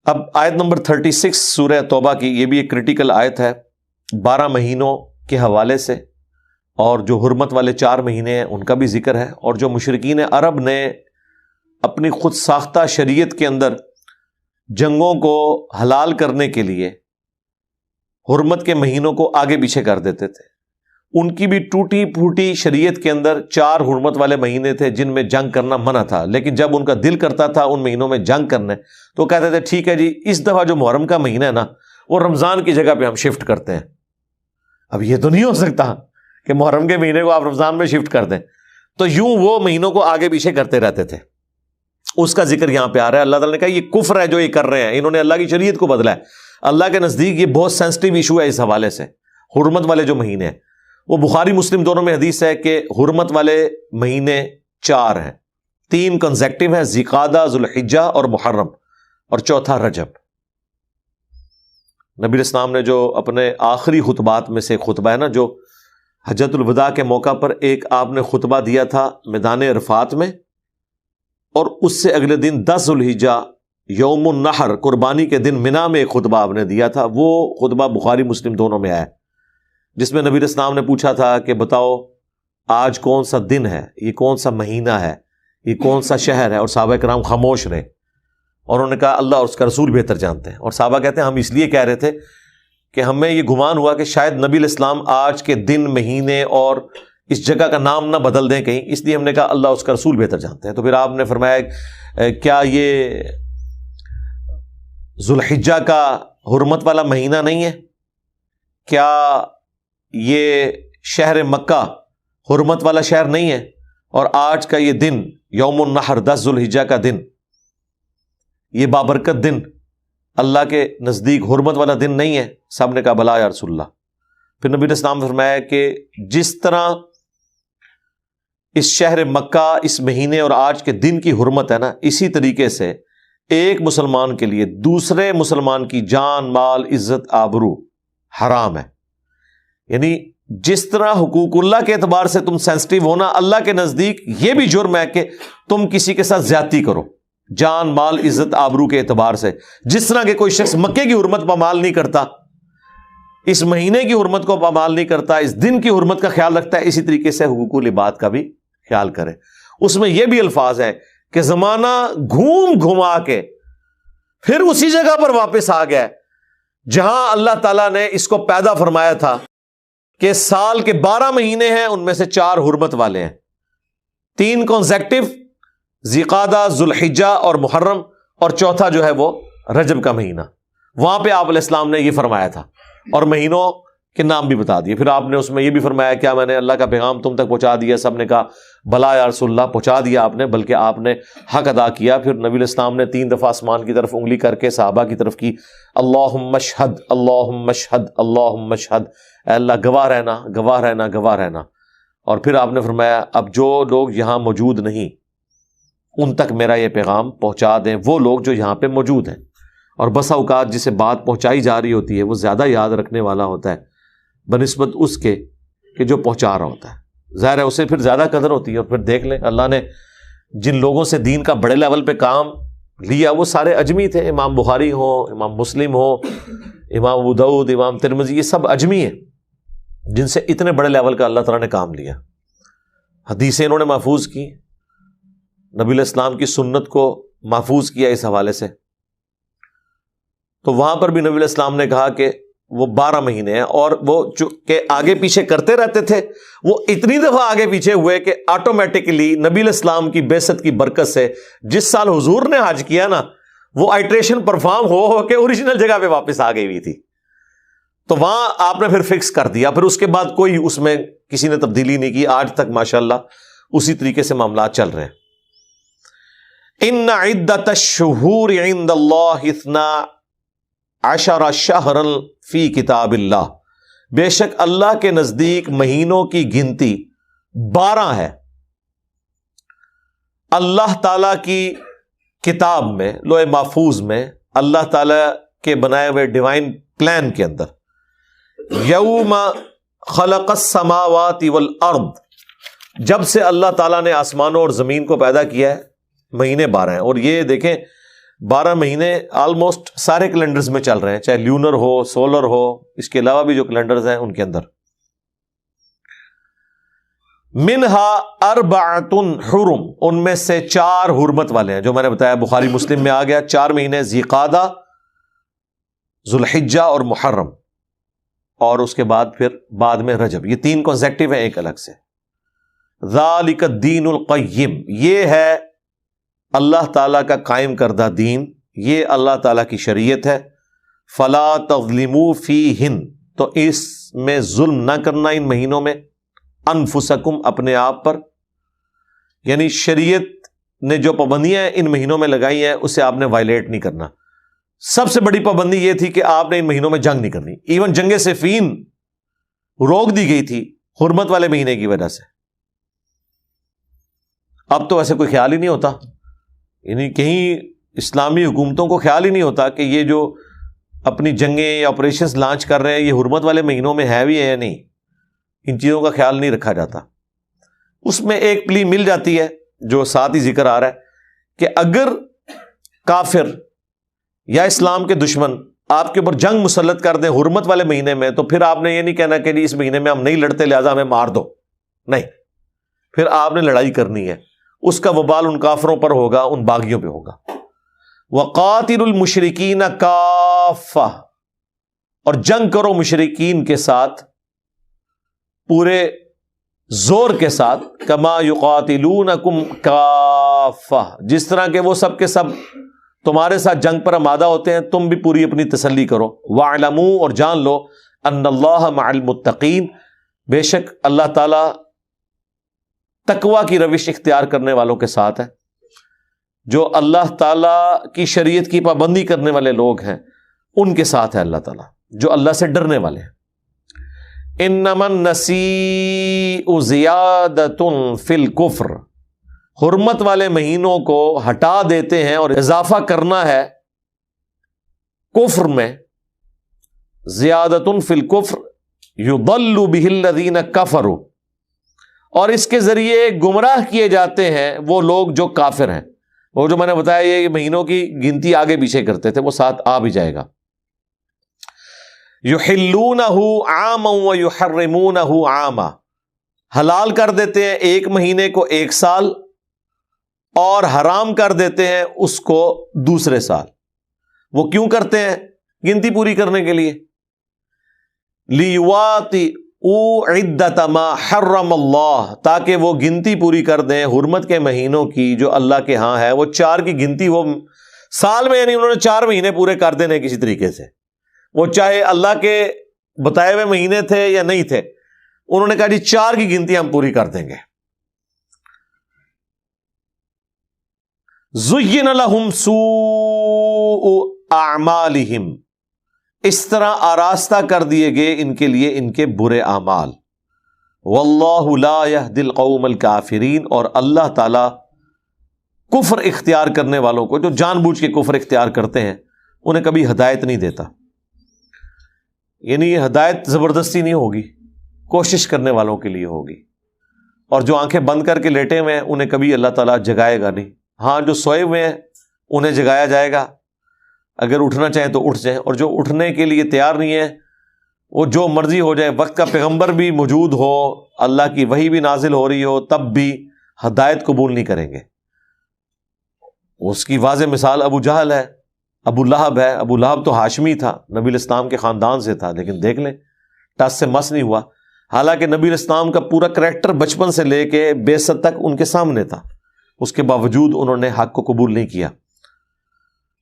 اب آیت نمبر 36 سورہ توبہ کی، یہ بھی ایک کریٹیکل آیت ہے 12 مہینوں کے حوالے سے، اور جو حرمت والے 4 مہینے ہیں ان کا بھی ذکر ہے، اور جو مشرکین عرب نے اپنی خود ساختہ شریعت کے اندر جنگوں کو حلال کرنے کے لیے حرمت کے مہینوں کو آگے پیچھے کر دیتے تھے، ان کی بھی ٹوٹی پھوٹی شریعت کے اندر 4 حرمت والے مہینے تھے جن میں جنگ کرنا منع تھا، لیکن جب ان کا دل کرتا تھا ان مہینوں میں جنگ کرنے تو کہتے تھے ٹھیک ہے جی اس دفعہ جو محرم کا مہینہ ہے نا وہ رمضان کی جگہ پہ ہم شفٹ کرتے ہیں۔ اب یہ تو نہیں ہو سکتا کہ محرم کے مہینے کو آپ رمضان میں شفٹ کر دیں، تو یوں وہ مہینوں کو آگے پیچھے کرتے رہتے تھے۔ اس کا ذکر یہاں پہ آ رہا ہے، اللہ تعالیٰ نے کہا یہ کفر ہے جو یہ کر رہے ہیں، انہوں نے اللہ کی شریعت کو بدلا ہے۔ اللہ کے نزدیک یہ بہت سینسٹیو ایشو ہے اس حوالے سے، حرمت والے جو مہینے ہیں وہ بخاری مسلم دونوں میں حدیث ہے کہ حرمت والے مہینے 4 ہیں، 3 کنزیکٹیو ہیں، ذوالقعدہ، ذوالحجہ اور محرم، اور چوتھا رجب۔ نبی اسلام نے جو اپنے آخری خطبات میں سے ایک خطبہ ہے نا جو حجۃ الوداع کے موقع پر ایک آپ نے خطبہ دیا تھا میدان عرفات میں، اور اس سے اگلے دن 10 ذوالحجہ یوم النحر قربانی کے دن منا میں ایک خطبہ آپ نے دیا تھا، وہ خطبہ بخاری مسلم دونوں میں آیا، جس میں نبی اسلام نے پوچھا تھا کہ بتاؤ آج کون سا دن ہے، یہ کون سا مہینہ ہے، یہ کون سا شہر ہے، اور صحابہ کرام خاموش رہے، اور انہوں نے کہا اللہ اور اس کا رسول بہتر جانتے ہیں۔ اور صحابہ کہتے ہیں ہم اس لیے کہہ رہے تھے کہ ہمیں یہ گمان ہوا کہ شاید نبی الاسلام آج کے دن، مہینے اور اس جگہ کا نام نہ بدل دیں کہیں، اس لیے ہم نے کہا اللہ اس کا رسول بہتر جانتے ہیں۔ تو پھر آپ نے فرمایا کیا یہ ذوالحجہ کا حرمت والا مہینہ نہیں ہے؟ کیا یہ شہر مکہ حرمت والا شہر نہیں ہے؟ اور آج کا یہ دن یوم النحر 10 ذوالحجہ کا دن، یہ بابرکت دن اللہ کے نزدیک حرمت والا دن نہیں ہے؟ سب نے کہا بلا یا رسول اللہ۔ پھر نبی اسلام نے فرمایا کہ جس طرح اس شہر مکہ، اس مہینے اور آج کے دن کی حرمت ہے نا، اسی طریقے سے ایک مسلمان کے لیے دوسرے مسلمان کی جان، مال، عزت، آبرو حرام ہے۔ یعنی جس طرح حقوق اللہ کے اعتبار سے تم سینسٹیو ہونا، اللہ کے نزدیک یہ بھی جرم ہے کہ تم کسی کے ساتھ زیادتی کرو، جان، مال، عزت، آبرو کے اعتبار سے۔ جس طرح کہ کوئی شخص مکے کی حرمت پامال نہیں کرتا، اس مہینے کی حرمت کو پامال نہیں کرتا، اس دن کی حرمت کا خیال رکھتا ہے، اسی طریقے سے حقوق العباد کا بھی خیال کرے۔ اس میں یہ بھی الفاظ ہیں کہ زمانہ گھوم گھما کے پھر اسی جگہ پر واپس آ گیا جہاں اللہ تعالیٰ نے اس کو پیدا فرمایا تھا کہ سال کے 12 مہینے ہیں، ان میں سے 4 حرمت والے ہیں، 3 کنزیکٹیو ذوالقعدہ، ذوالحجہ اور محرم، اور چوتھا جو ہے وہ رجب کا مہینہ۔ وہاں پہ آپ علیہ السلام نے یہ فرمایا تھا، اور مہینوں کے نام بھی بتا دیے۔ پھر آپ نے اس میں یہ بھی فرمایا کیا میں نے اللہ کا پیغام تم تک پہنچا دیا؟ سب نے کہا بلا یا رسول اللہ، پہنچا دیا آپ نے، بلکہ آپ نے حق ادا کیا۔ پھر نبی الاسلام نے 3 دفعہ آسمان کی طرف انگلی کر کے صحابہ کی طرف کی، اللہم اشہد، اللہم اشہد، اللہم اشہد، اے اللہ گواہ رہنا، گواہ رہنا، گواہ رہنا۔ اور پھر آپ نے فرمایا اب جو لوگ یہاں موجود نہیں ان تک میرا یہ پیغام پہنچا دیں، وہ لوگ جو یہاں پہ موجود ہیں۔ اور بسا اوقات جسے بات پہنچائی جا رہی ہوتی ہے وہ زیادہ یاد رکھنے والا ہوتا ہے بنسبت اس کے کہ جو پہنچا رہا ہوتا ہے، ظاہر ہے اسے پھر زیادہ قدر ہوتی ہے۔ اور پھر دیکھ لیں اللہ نے جن لوگوں سے دین کا بڑے لیول پہ کام لیا وہ سارے اجمی تھے، امام بخاری ہو، امام مسلم ہو، امام ابو داؤد، امام ترمذی، یہ سب اجمی ہیں جن سے اتنے بڑے لیول کا اللہ تعالیٰ نے کام لیا۔ حدیثیں انہوں نے محفوظ کی، نبی علیہ السلام کی سنت کو محفوظ کیا اس حوالے سے۔ تو وہاں پر بھی نبی علیہ السلام نے کہا کہ وہ 12 مہینے ہیں، اور وہ کہ آگے پیچھے کرتے رہتے تھے، وہ اتنی دفعہ آگے پیچھے ہوئے کہ آٹومیٹکلی نبی علیہ السلام کی بعثت کی برکت سے جس سال حضور نے حج کیا نا وہ آئٹریشن پرفارم ہو کے اوریجنل جگہ پہ واپس آ گئی ہوئی تھی۔ تو وہاں آپ نے پھر فکس کر دیا، پھر اس کے بعد کوئی اس میں کسی نے تبدیلی نہیں کی، آج تک ماشاءاللہ اسی طریقے سے معاملات چل رہے ہیں۔ ان عدت الشہور عند اللہ 12 شہرا فی کتاب اللہ، بے شک اللہ کے نزدیک مہینوں کی گنتی 12 ہے اللہ تعالی کی کتاب میں، لوح محفوظ میں، اللہ تعالی کے بنائے ہوئے ڈیوائن پلان کے اندر۔ یوم خلق السماوات والارض، جب سے اللہ تعالیٰ نے آسمانوں اور زمین کو پیدا کیا ہے، مہینے 12 ہیں۔ اور یہ دیکھیں 12 مہینے آلموسٹ سارے کیلنڈرز میں چل رہے ہیں، چاہے لیونر ہو، سولر ہو، اس کے علاوہ بھی جو کیلنڈرز ہیں ان کے اندر۔ منہا اربعۃ حرم، ان میں سے 4 حرمت والے ہیں، جو میں نے بتایا بخاری مسلم میں آ گیا، 4 مہینے ذی قعدہ، ذو الحجہ اور محرم، اور اس کے بعد میں رجب، یہ 3 کنسیکٹیو ہیں ایک الگ سے۔ ذالک الدین القیم، یہ ہے اللہ تعالیٰ کا قائم کردہ دین، یہ اللہ تعالیٰ کی شریعت ہے۔ فلا تظلموا فیہن، تو اس میں ظلم نہ کرنا ان مہینوں میں، انفسکم، اپنے آپ پر، یعنی شریعت نے جو پابندیاں ان مہینوں میں لگائی ہیں اسے آپ نے وائلیٹ نہیں کرنا۔ سب سے بڑی پابندی یہ تھی کہ آپ نے ان مہینوں میں جنگ نہیں کرنی، ایون جنگ صفین روک دی گئی تھی حرمت والے مہینے کی وجہ سے۔ اب تو ایسے کوئی خیال ہی نہیں ہوتا، یعنی کہیں اسلامی حکومتوں کو خیال ہی نہیں ہوتا کہ یہ جو اپنی جنگیں یا آپریشنز لانچ کر رہے ہیں یہ حرمت والے مہینوں میں ہے بھی ہے یا نہیں، ان چیزوں کا خیال نہیں رکھا جاتا۔ اس میں ایک پلی مل جاتی ہے جو ساتھ ہی ذکر آ رہا ہے کہ اگر کافر یا اسلام کے دشمن آپ کے اوپر جنگ مسلط کر دیں حرمت والے مہینے میں، تو پھر آپ نے یہ نہیں کہنا کہ اس مہینے میں ہم نہیں لڑتے لہذا ہمیں مار دو، نہیں، پھر آپ نے لڑائی کرنی ہے، اس کا وبال ان کافروں پر ہوگا، ان باغیوں پہ ہوگا۔ وَقَاتِلُوا الْمُشْرِكِينَ كَافَّةً، اور جنگ کرو مشرکین کے ساتھ پورے زور کے ساتھ، كَمَا يُقَاتِلُونَكُمْ كَافَّةً، جس طرح کہ وہ سب کے سب تمہارے ساتھ جنگ پر آمادہ ہوتے ہیں، تم بھی پوری اپنی تسلی کرو۔ وَاعْلَمُوا، اور جان لو، أَنَّ اللَّهَ مَعَ الْمُتَّقِينَ، بے شک اللہ تعالیٰ تقوی کی روش اختیار کرنے والوں کے ساتھ ہے۔ جو اللہ تعالیٰ کی شریعت کی پابندی کرنے والے لوگ ہیں ان کے ساتھ ہے اللہ تعالیٰ، جو اللہ سے ڈرنے والے ہیں۔ انما النسیء زیادۃ فی الکفر، حرمت والے مہینوں کو ہٹا دیتے ہیں اور اضافہ کرنا ہے کفر میں۔ زیادۃ فی الکفر یضل بہ الذین کفروا، اور اس کے ذریعے گمراہ کیے جاتے ہیں وہ لوگ جو کافر ہیں۔ وہ جو میں نے بتایا یہ مہینوں کی گنتی آگے پیچھے کرتے تھے وہ ساتھ آ بھی جائے گا۔ یحلونہ عاما ویحرمونہ عاما، حلال کر دیتے ہیں ایک مہینے کو ایک سال اور حرام کر دیتے ہیں اس کو دوسرے سال۔ وہ کیوں کرتے ہیں؟ گنتی پوری کرنے کے لیے۔ لیواطئوا عدۃ ما حرم اللہ، تاکہ وہ گنتی پوری کر دیں حرمت کے مہینوں کی جو اللہ کے ہاں ہے۔ وہ 4 کی گنتی وہ سال میں، یعنی انہوں نے 4 مہینے پورے کر دینے کسی طریقے سے، وہ چاہے اللہ کے بتائے ہوئے مہینے تھے یا نہیں تھے، انہوں نے کہا جی 4 کی گنتی ہم پوری کر دیں گے۔ زُیِّنَ لَهُمْ سُوءُ أَعْمَالِهِمْ، اس طرح آراستہ کر دیے گئے ان کے لیے ان کے برے اعمال۔ وَاللَّهُ لَا يَهْدِي الْقَوْمَ الْكَافِرِينَ، اور اللہ تعالی کفر اختیار کرنے والوں کو، جو جان بوجھ کے کفر اختیار کرتے ہیں، انہیں کبھی ہدایت نہیں دیتا۔ یعنی یہ ہدایت زبردستی نہیں ہوگی، کوشش کرنے والوں کے لیے ہوگی، اور جو آنکھیں بند کر کے لیٹے ہوئے ہیں انہیں کبھی اللہ تعالیٰ جگائے گا نہیں۔ ہاں جو سوئے ہوئے ہیں انہیں جگایا جائے گا، اگر اٹھنا چاہیں تو اٹھ جائیں، اور جو اٹھنے کے لیے تیار نہیں ہے وہ جو مرضی ہو جائے، وقت کا پیغمبر بھی موجود ہو، اللہ کی وحی بھی نازل ہو رہی ہو، تب بھی ہدایت قبول نہیں کریں گے۔ اس کی واضح مثال ابو جہل ہے، ابو لہب ہے۔ ابو لہب تو ہاشمی تھا، نبی الاسلام کے خاندان سے تھا، لیکن دیکھ لیں ٹس سے مس نہیں ہوا، حالانکہ نبی الاسلام کا پورا کریکٹر بچپن سے لے کے بعثت تک ان کے سامنے تھا، اس کے باوجود انہوں نے حق کو قبول نہیں کیا۔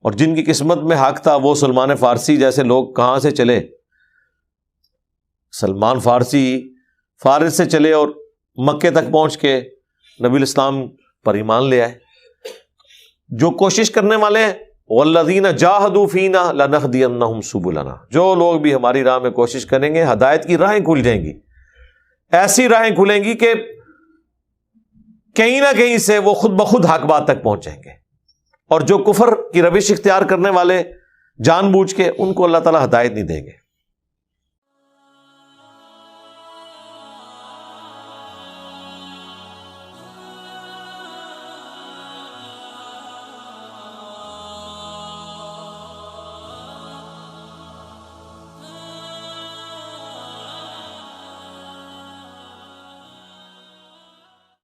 اور جن کی قسمت میں حق تھا وہ سلمان فارسی جیسے لوگ کہاں سے چلے؟ سلمان فارسی فارس سے چلے اور مکے تک پہنچ کے نبی الاسلام پر ایمان لے آئے۔ جو کوشش کرنے والے ہیں، والذین جاہدوا فینا لنہدینہم سبلنا، جو لوگ بھی ہماری راہ میں کوشش کریں گے ہدایت کی راہیں کھل جائیں گی، ایسی راہیں کھلیں گی کہ کہیں نہ کہیں سے وہ خود بخود حق بات تک پہنچ جائیں گے۔ اور جو کفر کی روش اختیار کرنے والے جان بوجھ کے، ان کو اللہ تعالیٰ ہدایت نہیں دیں گے۔